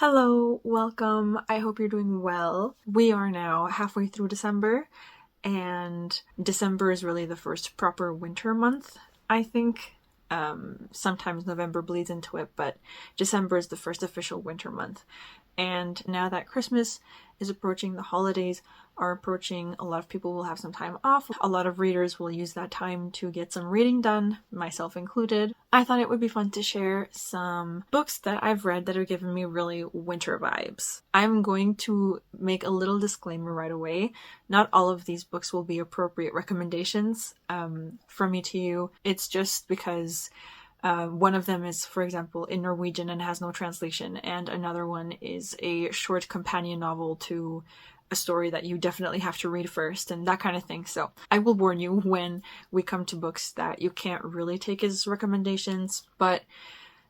Hello, welcome. I hope you're doing well. We are now halfway through December, and December is really the first proper winter month, I think. Sometimes November bleeds into it, but December is the first official winter month. And now that Christmas is approaching, the holidays are approaching, a lot of people will have some time off. A lot of readers will use that time to get some reading done, myself included. I thought it would be fun to share some books that I've read that are giving me really winter vibes. I'm going to make a little disclaimer right away. Not all of these books will be appropriate recommendations from me to you. It's just because one of them is, for example, in Norwegian and has no translation, and another one is a short companion novel to a story that you definitely have to read first, and that kind of thing. So I will warn you when we come to books that you can't really take as recommendations, but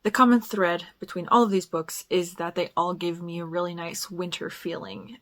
the common thread between all of these books is that they all give me a really nice winter feeling.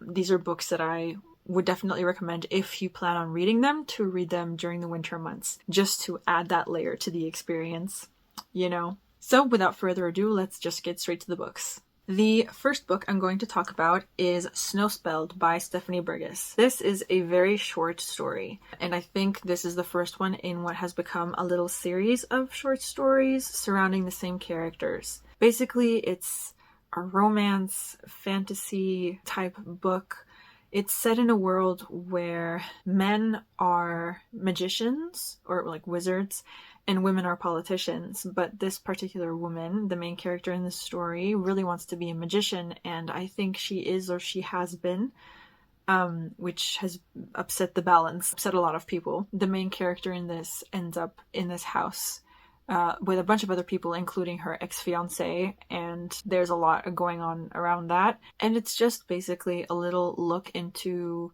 These are books that I would definitely recommend if you plan on reading them, to read them during the winter months, just to add that layer to the experience, you know? So without further ado, let's just get straight to the books. The first book I'm going to talk about is Snowspelled by Stephanie Burgis. This is a very short story, and I think this is the first one in what has become a little series of short stories surrounding the same characters. Basically, it's a romance, fantasy type book. It's set in a world where men are magicians, or like wizards, and women are politicians, but this particular woman, the main character in the story, really wants to be a magician, and I think she is, or she has been, which has upset the balance, upset a lot of people. The main character in this ends up in this house with a bunch of other people, including her ex-fiancé, and there's a lot going on around that, and it's just basically a little look into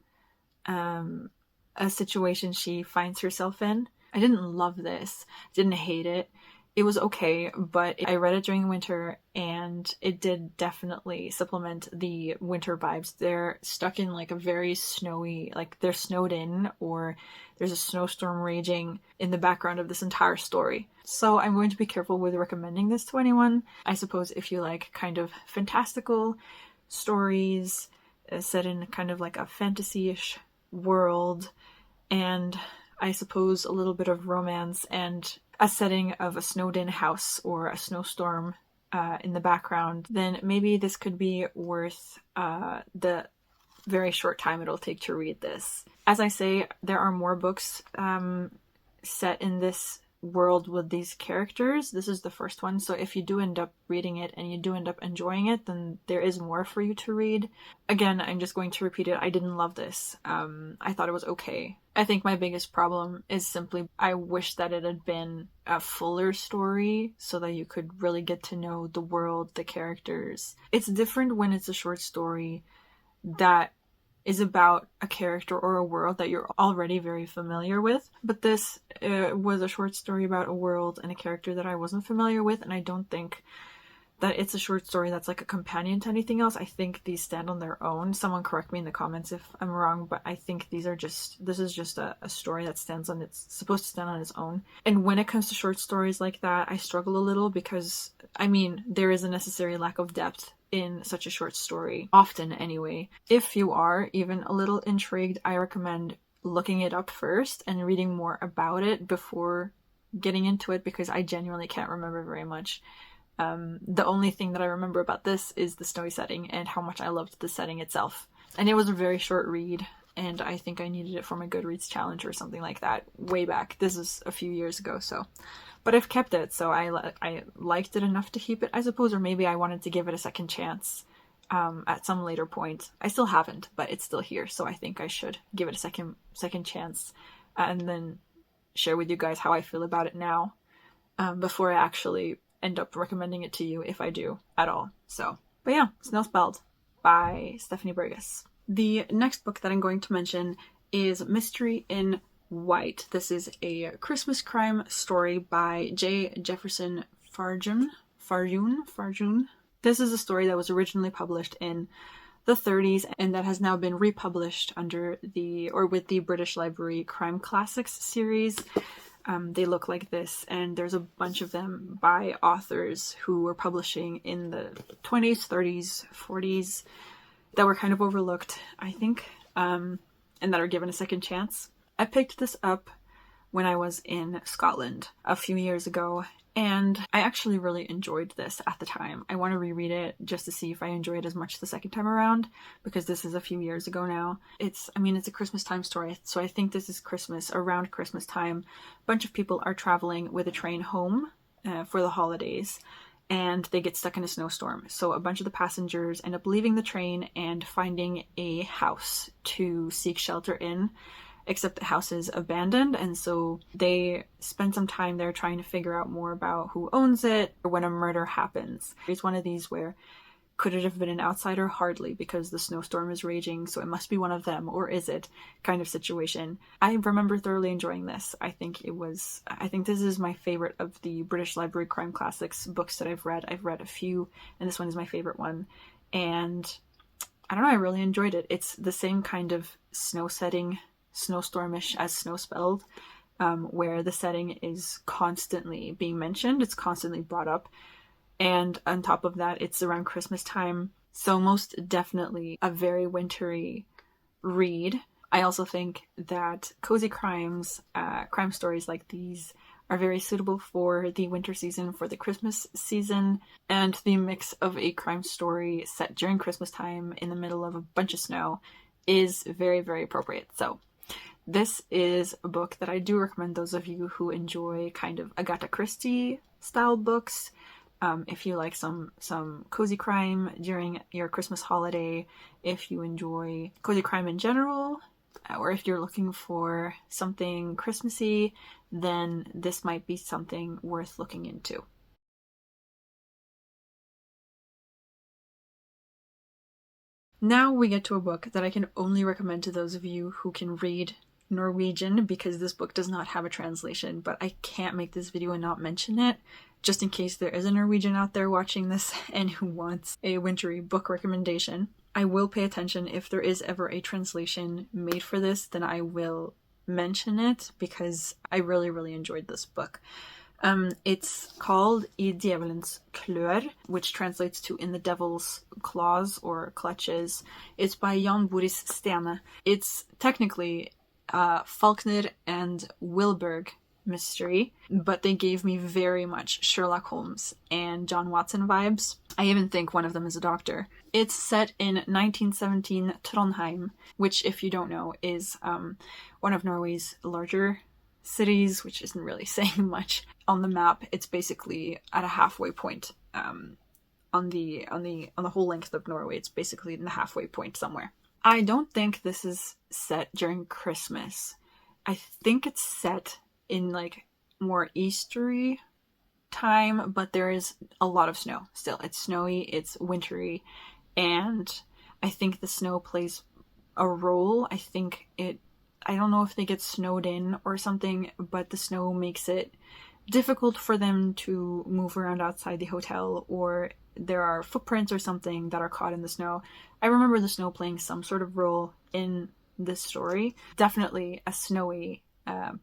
a situation she finds herself in. I didn't love this, didn't hate it. It was okay, but I read it during winter, and it did definitely supplement the winter vibes. They're stuck in like a very snowy, like they're snowed in, or there's a snowstorm raging in the background of this entire story. So I'm going to be careful with recommending this to anyone. I suppose if you like kind of fantastical stories set in kind of like a fantasy-ish world, and I suppose a little bit of romance and a setting of a snowed-in house or a snowstorm in the background, then maybe this could be worth the very short time it'll take to read this. As I say, there are more books set in this world with these characters. This is the first one, so if you do end up reading it and you do end up enjoying it, then there is more for you to read. Again, I'm just going to repeat it. I didn't love this. I thought it was okay. I think my biggest problem is simply I wish that it had been a fuller story so that you could really get to know the world, the characters. It's different when it's a short story that is about a character or a world that you're already very familiar with. But this was a short story about a world and a character that I wasn't familiar with, and I don't think that it's a short story that's like a companion to anything else. I think these stand on their own. Someone correct me in the comments if I'm wrong, but I think this is just a story that supposed to stand on its own. And when it comes to short stories like that, I struggle a little because, I mean, there is a necessary lack of depth in such a short story, often anyway. If you are even a little intrigued, I recommend looking it up first and reading more about it before getting into it, because I genuinely can't remember very much. The only thing that I remember about this is the snowy setting and how much I loved the setting itself. And it was a very short read, and I think I needed it for my Goodreads challenge or something like that way back. This is a few years ago, so. But I've kept it, so I liked it enough to keep it, I suppose, or maybe I wanted to give it a second chance at some later point. I still haven't, but it's still here, so I think I should give it a second chance and then share with you guys how I feel about it now before I actually end up recommending it to you, if I do at all. So, but yeah, Snowspelled by Stephanie Burgis. The next book that I'm going to mention is Mystery in White. This is a Christmas crime story by Jefferson Farjeon. This is a story that was originally published in the 30s and that has now been republished with the British Library Crime Classics series. They look like this, and there's a bunch of them by authors who were publishing in the 20s, 30s, 40s that were kind of overlooked, I think, and that are given a second chance. I picked this up when I was in Scotland a few years ago, and I actually really enjoyed this at the time. I want to reread it just to see if I enjoy it as much the second time around, because this is a few years ago now. It's a Christmas time story, so I think this is Christmas, around Christmas time. A bunch of people are traveling with a train home for the holidays, and they get stuck in a snowstorm. So a bunch of the passengers end up leaving the train and finding a house to seek shelter in, except the house is abandoned, and so they spend some time there trying to figure out more about who owns it or when a murder happens. It's one of these where, could it have been an outsider? Hardly, because the snowstorm is raging, so it must be one of them, or is it, kind of situation. I remember thoroughly enjoying this. I think this is my favorite of the British Library Crime Classics books that I've read. I've read a few, and this one is my favorite one. And I don't know, I really enjoyed it. It's the same kind of snow setting, snowstormish as Snowspelled, where the setting is constantly being mentioned, it's constantly brought up, and on top of that, it's around Christmas time, so most definitely a very wintry read. I also think that cozy crimes, crime stories like these are very suitable for the winter season, for the Christmas season, and the mix of a crime story set during Christmas time in the middle of a bunch of snow is very, very appropriate. So this is a book that I do recommend those of you who enjoy kind of Agatha Christie style books. If you like some cozy crime during your Christmas holiday, if you enjoy cozy crime in general, or if you're looking for something Christmassy, then this might be something worth looking into. Now we get to a book that I can only recommend to those of you who can read Norwegian, because this book does not have a translation, but I can't make this video and not mention it, just in case there is a Norwegian out there watching this and who wants a wintry book recommendation. I will pay attention if there is ever a translation made for this, then I will mention it, because I really, really enjoyed this book. It's called I Djevelens Klør, which translates to In the Devil's Claws or Clutches. It's by Boris Stene. It's technically Faulkner and Wilberg mystery, but they gave me very much Sherlock Holmes and John Watson vibes. I even think one of them is a doctor. It's set in 1917 Trondheim, which, if you don't know, is one of Norway's larger cities, which isn't really saying much. On the map, it's basically at a halfway point. On the whole length of Norway, it's basically in the halfway point somewhere. I don't think this is set during Christmas. I think it's set in like more Eastery time, but there is a lot of snow still. It's snowy, it's wintry, and I think the snow plays a role. I don't know if they get snowed in or something, but the snow makes it difficult for them to move around outside the hotel, or there are footprints or something that are caught in the snow. I remember the snow playing some sort of role in this story. Definitely a snowy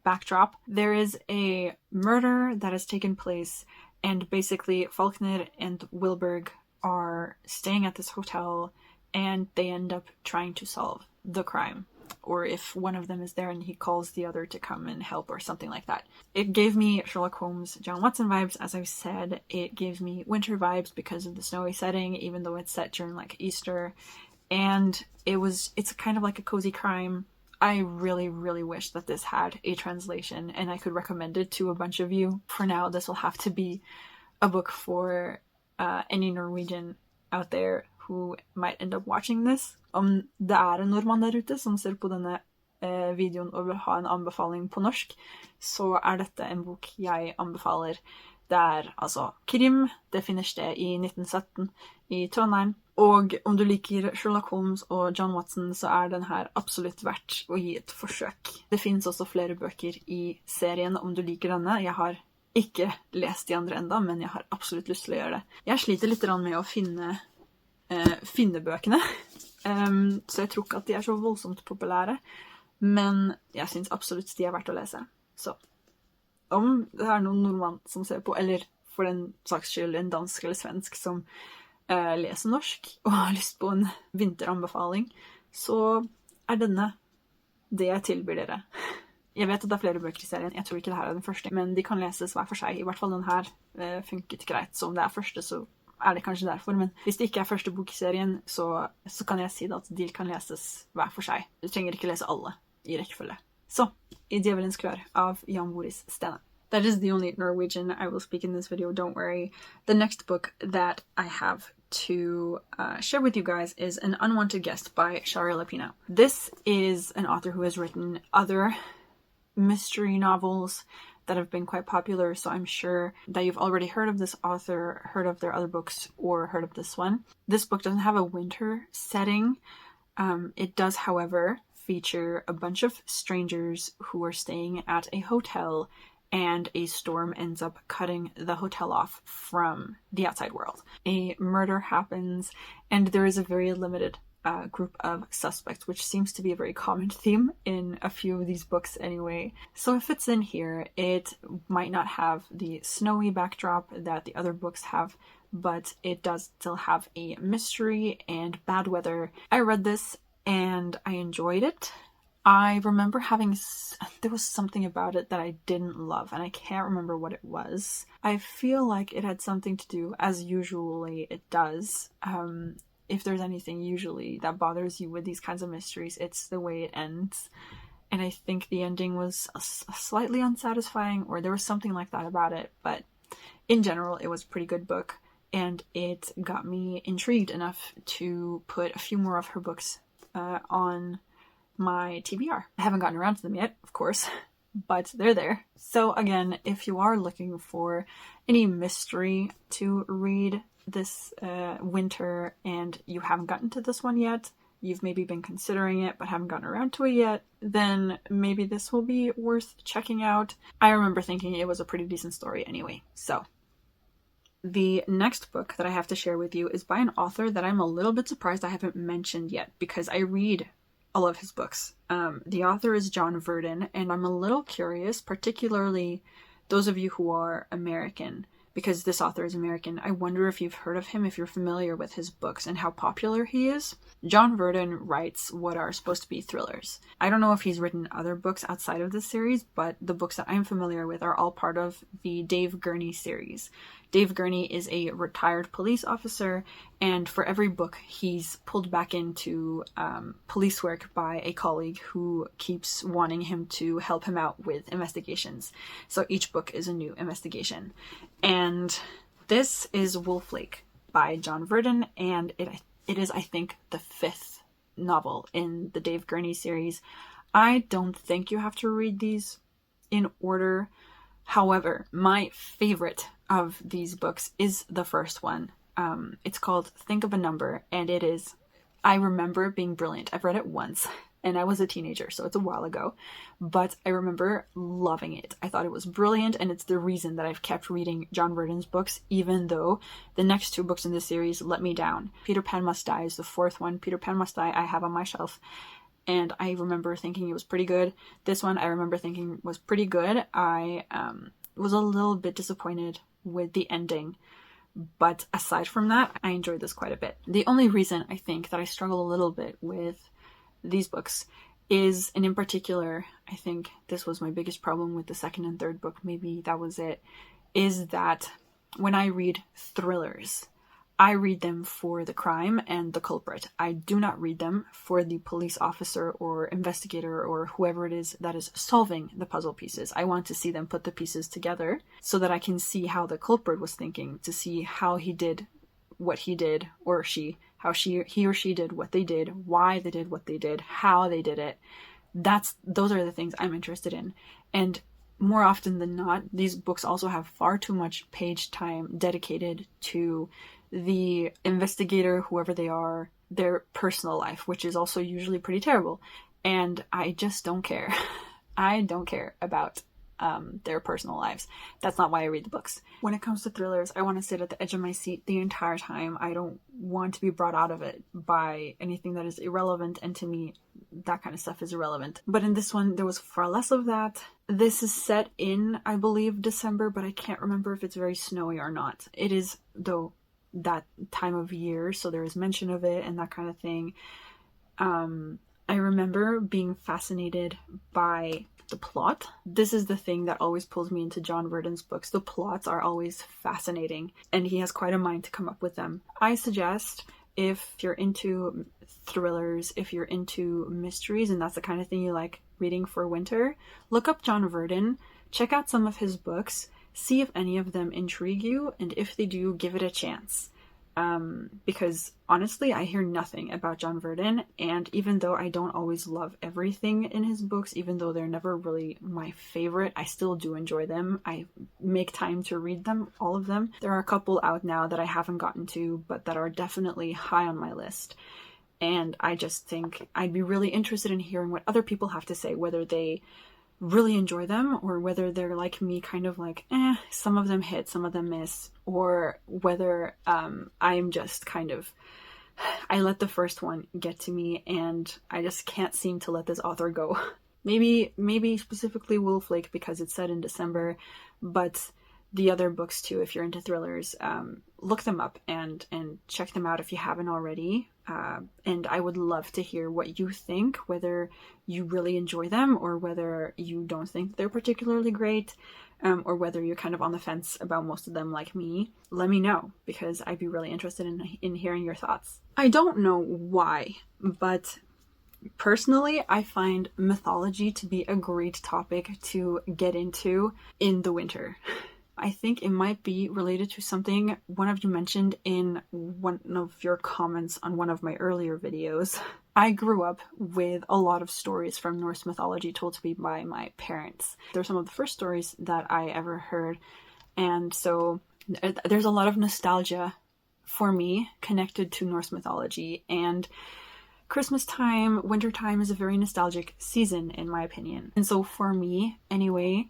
backdrop. There is a murder that has taken place, and basically Faulkner and Wilberg are staying at this hotel, and they end up trying to solve the crime. Or if one of them is there and he calls the other to come and help or something like that. It gave me Sherlock Holmes, John Watson vibes, as I've said. It gives me winter vibes because of the snowy setting, even though it's set during like Easter. And it's kind of like a cozy crime. I really, really wish that this had a translation and I could recommend it to a bunch of you. For now, this will have to be a book for any Norwegian out there who might end up watching this. Om det en nordmann der ute som ser på denne videoen og vil ha en anbefaling på norsk, så dette en bok jeg anbefaler. Det altså krim, det finner sted i 1917 i Trondheim. Og om du liker Sherlock Holmes og John Watson, så den her absolutt verdt å gi et forsøk. Det finnes også flere bøker i serien om du liker denne. Jeg har ikke lest de andre enda, men jeg har absolutt lyst til å gjøre det. Jeg sliter litt med å finne bøkene, så jeg tror ikke at de så voldsomt populære, men jeg synes absolutt de verdt å lese. Så om det er noen nordmann som ser på, eller for den saks skyld en dansk eller svensk som leser norsk og har lyst på en vinteranbefaling, så er denne det jeg tilbyr dere. Jeg vet at det er flere bøker i serien, jeg tror ikke det her er den første, men de kan leses hver for seg. I hvert fall den her funket greit, så om det er første så er det kanskje derfor, men hvis det ikke er første bok i serien, så kan jeg si at de kan leses hver for seg. Du trenger ikke lese alle i rekkefølge. Så, i Djevelens Klør av Boris Stene. That is the only Norwegian I will speak in this video, don't worry. The next book that I have to share with you guys is An Unwanted Guest by Shari Lapena. This is an author who has written other mystery novels that have been quite popular, so I'm sure that you've already heard of this author, heard of their other books, or heard of this one. This book doesn't have a winter setting. It does, however, feature a bunch of strangers who are staying at a hotel, and a storm ends up cutting the hotel off from the outside world. A murder happens, and there is a very limited group of suspects, which seems to be a very common theme in a few of these books anyway. So it fits in here. It might not have the snowy backdrop that the other books have, but it does still have a mystery and bad weather. I read this and I enjoyed it. I remember there was something about it that I didn't love, and I can't remember what it was. I feel like it had something to do, as usually it does. If there's anything usually that bothers you with these kinds of mysteries, it's the way it ends. And I think the ending was slightly unsatisfying, or there was something like that about it. But in general, it was a pretty good book, and it got me intrigued enough to put a few more of her books on my TBR. I haven't gotten around to them yet, of course, but they're there. So again, if you are looking for any mystery to read this winter and you haven't gotten to this one yet, you've maybe been considering it but haven't gotten around to it yet, then maybe this will be worth checking out. I remember thinking it was a pretty decent story anyway. So the next book that I have to share with you is by an author that I'm a little bit surprised I haven't mentioned yet, because I read all of his books. The author is John Verdon, and I'm a little curious, particularly those of you who are American, because this author is American. I wonder if you've heard of him, if you're familiar with his books and how popular he is. John Verdon writes what are supposed to be thrillers. I don't know if he's written other books outside of this series, but the books that I'm familiar with are all part of the Dave Gurney series. Dave Gurney is a retired police officer, and for every book he's pulled back into police work by a colleague who keeps wanting him to help him out with investigations. So each book is a new investigation. And this is Wolflake by John Verdon, and it is, I think, the 5th novel in the Dave Gurney series. I don't think you have to read these in order. However, my favorite of these books is the first one. It's called Think of a Number, and I remember it being brilliant. I've read it once, and I was a teenager, so it's a while ago, but I remember loving it. I thought it was brilliant, and it's the reason that I've kept reading John Verdon's books, even though the next 2 books in the series let me down. Peter Pan Must Die is the 4th one. Peter Pan Must Die I have on my shelf, and I remember thinking it was pretty good. This one I remember thinking was pretty good. I was a little bit disappointed with the ending, but aside from that, I enjoyed this quite a bit. The only reason I think that I struggle a little bit with these books is, and in particular, I think this was my biggest problem with the 2nd and 3rd book, maybe that was it, is that when I read thrillers, I read them for the crime and the culprit. I do not read them for the police officer or investigator or whoever it is that is solving the puzzle pieces. I want to see them put the pieces together so that I can see how the culprit was thinking, to see how he did what he did, or she, how he or she did what they did, why they did what they did, how they did it. Those are the things I'm interested in. And more often than not, these books also have far too much page time dedicated to the investigator, whoever they are, their personal life, which is also usually pretty terrible. And I just don't care. I don't care about their personal lives. That's not why I read the books. When it comes to thrillers, I want to sit at the edge of my seat the entire time. I don't want to be brought out of it by anything that is irrelevant, and to me, that kind of stuff is irrelevant. But in this one, there was far less of that. This is set in, I believe, December, but I can't remember if it's very snowy or not. It is, though, that time of year, so there is mention of it and that kind of thing. I remember being fascinated by the plot. This is the thing that always pulls me into John Verdon's books. The plots are always fascinating, and he has quite a mind to come up with them. I suggest, if you're into thrillers, if you're into mysteries, and that's the kind of thing you like reading for winter, look up John Verdon, check out some of his books, see if any of them intrigue you, and if they do, give it a chance. Because honestly, I hear nothing about John Verdon, and even though I don't always love everything in his books, even though they're never really my favorite, I still do enjoy them. I make time to read them, all of them. There are a couple out now that I haven't gotten to, but that are definitely high on my list. And I just think I'd be really interested in hearing what other people have to say, whether they really enjoy them or whether they're like me, kind of like, some of them hit, some of them miss, or whether I'm just kind of, I let the first one get to me and I just can't seem to let this author go. Maybe specifically Wolflake because it's set in December, but the other books too, if you're into thrillers, look them up and check them out if you haven't already. And I would love to hear what you think, whether you really enjoy them or whether you don't think they're particularly great, or whether you're kind of on the fence about most of them like me. Let me know, because I'd be really interested in hearing your thoughts. I don't know why, but personally, I find mythology to be a great topic to get into in the winter. I think it might be related to something one of you mentioned in one of your comments on one of my earlier videos. I grew up with a lot of stories from Norse mythology told to me by my parents. They're some of the first stories that I ever heard, and so there's a lot of nostalgia for me connected to Norse mythology, and Christmas time, winter time is a very nostalgic season in my opinion. And so for me, anyway,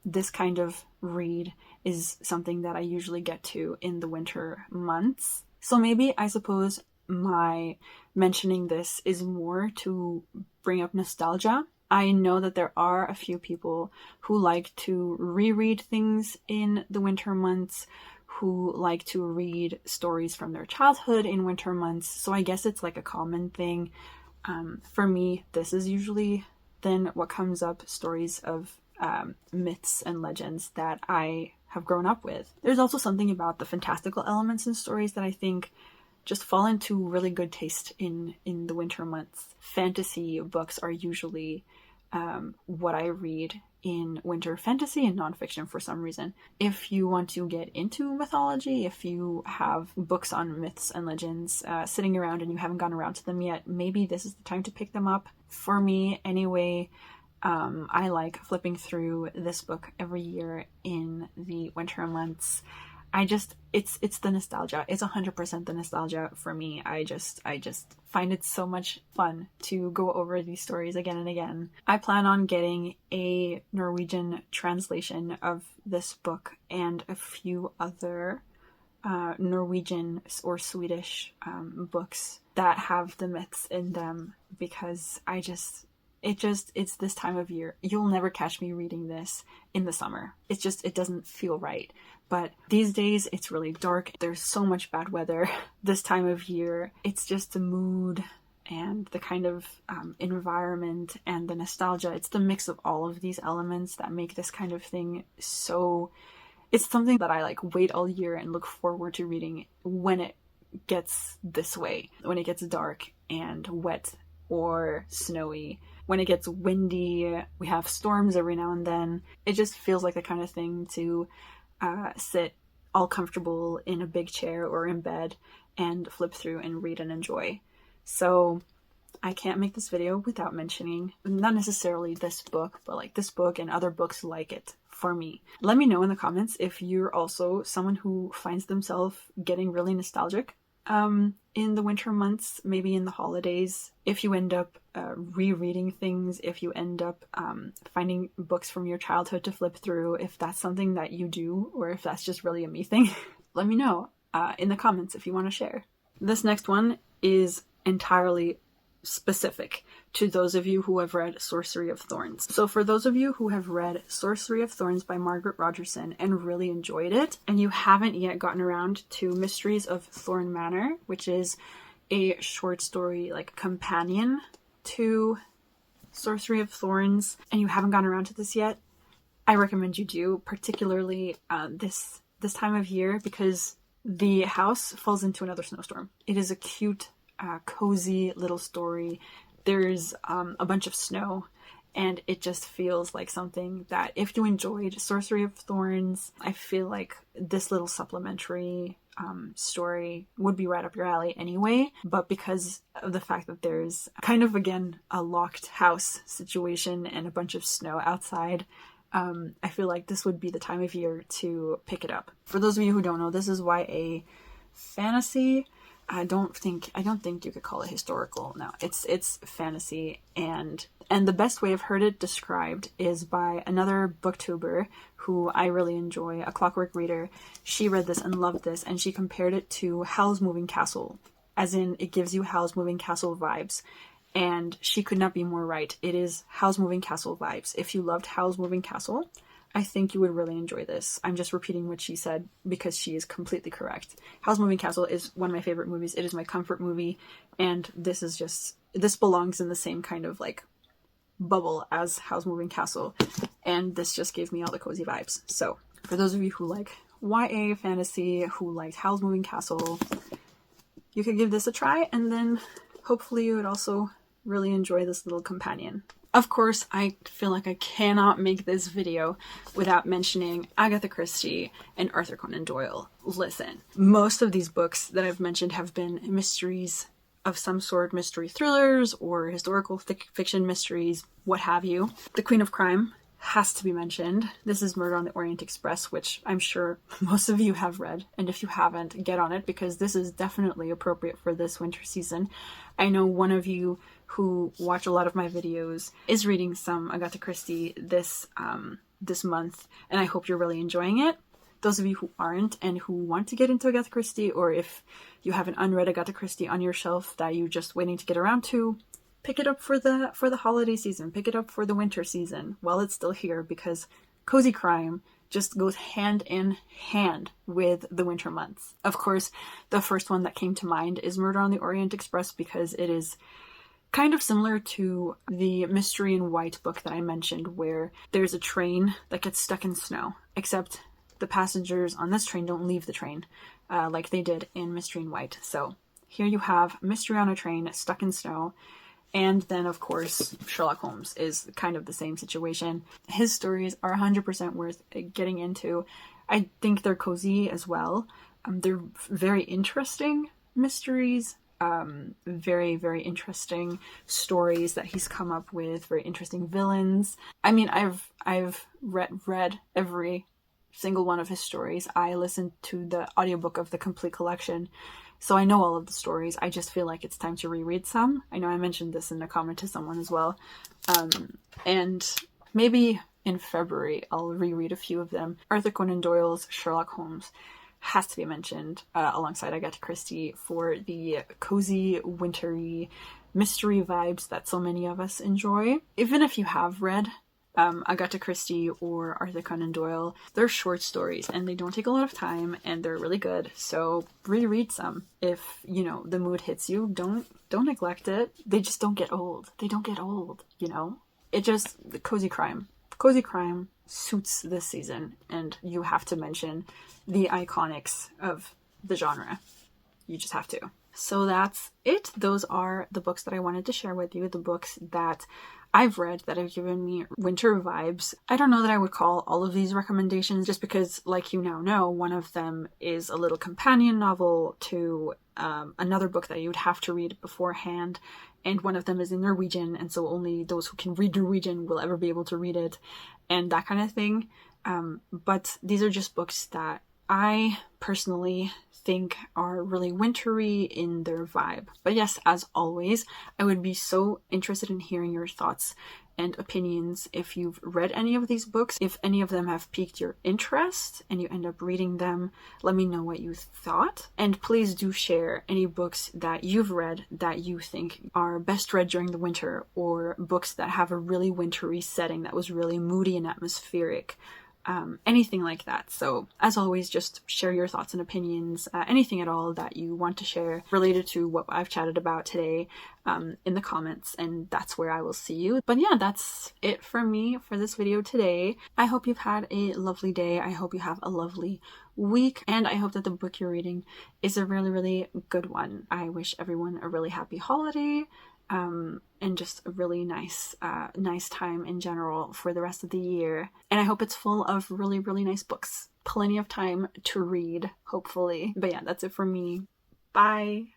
this kind of read is something that I usually get to in the winter months. So maybe, I suppose, my mentioning this is more to bring up nostalgia. I know that there are a few people who like to reread things in the winter months, who like to read stories from their childhood in winter months. So I guess it's like a common thing. For me, this is usually then what comes up, stories of myths and legends that I have grown up with. There's also something about the fantastical elements in stories that I think just fall into really good taste in the winter months. Fantasy books are usually what I read in winter, fantasy and nonfiction for some reason. If you want to get into mythology, if you have books on myths and legends sitting around and you haven't gone around to them yet, maybe this is the time to pick them up. For me, anyway, I like flipping through this book every year in the winter months. It's the nostalgia. It's 100% the nostalgia for me. I just find it so much fun to go over these stories again and again. I plan on getting a Norwegian translation of this book and a few other Norwegian or Swedish books that have the myths in them, because it's this time of year. You'll never catch me reading this in the summer. It doesn't feel right. But these days, it's really dark. There's so much bad weather this time of year. It's just the mood and the kind of environment and the nostalgia. It's the mix of all of these elements that make this kind of thing so... It's something that I like wait all year and look forward to reading when it gets this way. When it gets dark and wet or snowy. When it gets windy, we have storms every now and then. It just feels like the kind of thing to sit all comfortable in a big chair or in bed and flip through and read and enjoy. So I can't make this video without mentioning, not necessarily this book, but like this book and other books like it for me. Let me know in the comments if you're also someone who finds themselves getting really nostalgic in the winter months, maybe in the holidays, if you end up rereading things, if you end up finding books from your childhood to flip through, if that's something that you do, or if that's just really a me thing. Let me know in the comments if you want to share. This next one is entirely specific to those of you who have read Sorcery of Thorns. So for those of you who have read Sorcery of Thorns by Margaret Rogerson and really enjoyed it, and you haven't yet gotten around to Mysteries of Thorn Manor, which is a short story like companion to Sorcery of Thorns, and you haven't gotten around to this yet, I recommend you do, particularly this time of year, because the house falls into another snowstorm. It is a cute, cozy little story. There's a bunch of snow, and it just feels like something that if you enjoyed Sorcery of Thorns, I feel like this little supplementary story would be right up your alley anyway. But because of the fact that there's kind of, again, a locked house situation and a bunch of snow outside, I feel like this would be the time of year to pick it up. For those of you who don't know, this is YA fantasy. I don't think you could call it historical. No, it's fantasy, and the best way I've heard it described is by another booktuber who I really enjoy, a Clockwork Reader. She read this and loved this, and she compared it to Howl's Moving Castle, as in it gives you Howl's Moving Castle vibes. And she could not be more right. It is Howl's Moving Castle vibes. If you loved Howl's Moving Castle, I think you would really enjoy this. I'm just repeating what she said because she is completely correct. Howl's Moving Castle is one of my favorite movies. It is my comfort movie, and this belongs in the same kind of like bubble as Howl's Moving Castle, and this just gave me all the cozy vibes. So for those of you who like YA fantasy, who liked Howl's Moving Castle, you could give this a try, and then hopefully you would also really enjoy this little companion. Of course, I feel like I cannot make this video without mentioning Agatha Christie and Arthur Conan Doyle. Listen, most of these books that I've mentioned have been mysteries of some sort, mystery thrillers or historical fiction mysteries, what have you. The Queen of Crime has to be mentioned. This is Murder on the Orient Express, which I'm sure most of you have read, and if you haven't, get on it, because this is definitely appropriate for this winter season. I know one of you who watch a lot of my videos is reading some Agatha Christie this month, and I hope you're really enjoying it. Those of you who aren't and who want to get into Agatha Christie, or if you have an unread Agatha Christie on your shelf that you're just waiting to get around to, pick it up for the holiday season. Pick it up for the winter season while it's still here, because cozy crime just goes hand in hand with the winter months. Of course, the first one that came to mind is Murder on the Orient Express, because it is kind of similar to the Mystery in White book that I mentioned, where there's a train that gets stuck in snow, except the passengers on this train don't leave the train like they did in Mystery in White. So here you have mystery on a train stuck in snow. And then, of course, Sherlock Holmes is kind of the same situation. His stories are 100% worth getting into. I think they're cozy as well. They're very interesting mysteries. Very, very interesting stories that he's come up with. Very interesting villains. I mean, I've read every single one of his stories. I listened to the audiobook of the complete collection, so I know all of the stories. I just feel like it's time to reread some. I know I mentioned this in a comment to someone as well. And maybe in February I'll reread a few of them. Arthur Conan Doyle's Sherlock Holmes has to be mentioned alongside Agatha Christie for the cozy, wintry mystery vibes that so many of us enjoy. Even if you have read Agatha Christie or Arthur Conan Doyle, they're short stories and they don't take a lot of time and they're really good. So reread some. If, the mood hits you, don't neglect it. They just don't get old. They don't get old, the cozy crime. Cozy crime suits this season, and you have to mention the iconics of the genre. You just have to. So that's it. Those are the books that I wanted to share with you, the books that I've read that have given me winter vibes. I don't know that I would call all of these recommendations, just because, like you now know, one of them is a little companion novel to another book that you would have to read beforehand, and one of them is in Norwegian, and so only those who can read Norwegian will ever be able to read it, and that kind of thing. But these are just books that I personally think are really wintry in their vibe. But yes, as always, I would be so interested in hearing your thoughts and opinions if you've read any of these books. If any of them have piqued your interest and you end up reading them, let me know what you thought. And please do share any books that you've read that you think are best read during the winter, or books that have a really wintry setting that was really moody and atmospheric. Anything like that. So as always, just share your thoughts and opinions, anything at all that you want to share related to what I've chatted about today, in the comments, and that's where I will see you. But yeah, that's it for me for this video today. I hope you've had a lovely day. I hope you have a lovely week, and I hope that the book you're reading is a really, really good one. I wish everyone a really happy holiday, and just a really nice time in general for the rest of the year. And I hope it's full of really, really nice books. Plenty of time to read, hopefully. But yeah, that's it for me. Bye!